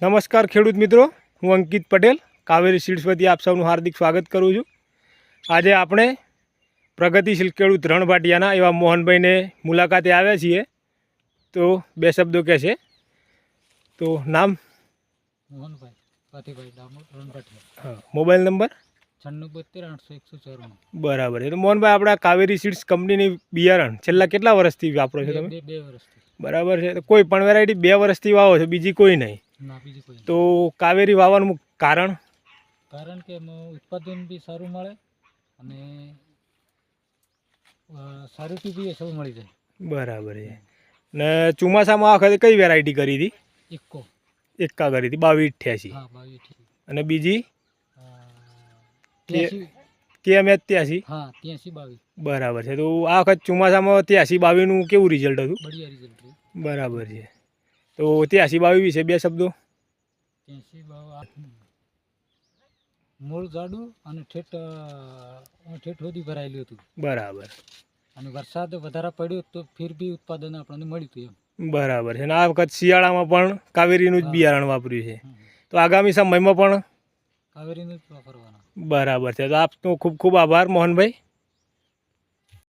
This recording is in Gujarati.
નમસ્કાર ખેડૂત મિત્રો, હું અંકિત પટેલ કાવેરી સીડ્સ વતી આપ સૌનું હાર્દિક સ્વાગત કરું છું. આજે આપણે પ્રગતિશીલ ખેડૂત રણભાટિયાના એવા મોહનભાઈને મુલાકાતે આવ્યા છીએ. તો બે શબ્દો કહેશે. તો નામ મોહનભાઈ પાથીભાઈ ડામોર રણભાટિયા. હા, મોબાઈલ નંબર 9672 800 194. બરાબર છે. તો મોહનભાઈ, આપણા કાવેરી સીડ્સ કંપનીની બિયારણ છેલ્લા કેટલા વર્ષથી વાપરો છો તમે? બે વર્ષથી. બરાબર છે. તો કોઈ પણ વેરાયટી 2 વર્ષથી વાવો છો, બીજી કોઈ નહીં? ના, બીજી કોઈ. તો કાવેરી વાવવાનું કારણ કે એમાં ઉત્પાદન બી સારું મળે અને સારું બી સૌ મળી જાય. બરાબર છે. ને ચોમાસામાં આ વખતે કઈ વેરાયટી કરી હતી? એક્કા કરી હતી 2288. હા, 2288. અને બીજી 83. KM 83. હા, 83 22. બરાબર છે. તો આ વખત ચોમાસામાં 83 22નું કેવું રિઝલ્ટ હતું? બઢિયા રિઝલ્ટ રહ્યું. બરાબર છે. તો 83 22 વિશે બે શબ્દો. 83 22 મૂળ જાડું અને ઠેઠ સુધી ભરાયેલું હતું. બરાબર. અને વરસાદ વધારે પડ્યો તો ફિર બી ઉત્પાદન આપણને મળ્યું હતું એમ. બરાબર છે. અને આ વખત શિયાળામાં પણ કાવેરીનું જ બિયારણ વાપર્યું છે. તો આગામી સમયમાં પણ કાવેરીનું જ વાપરવાના. બરાબર છે. તો આપનો ખૂબ ખૂબ આભાર મોહનભાઈ.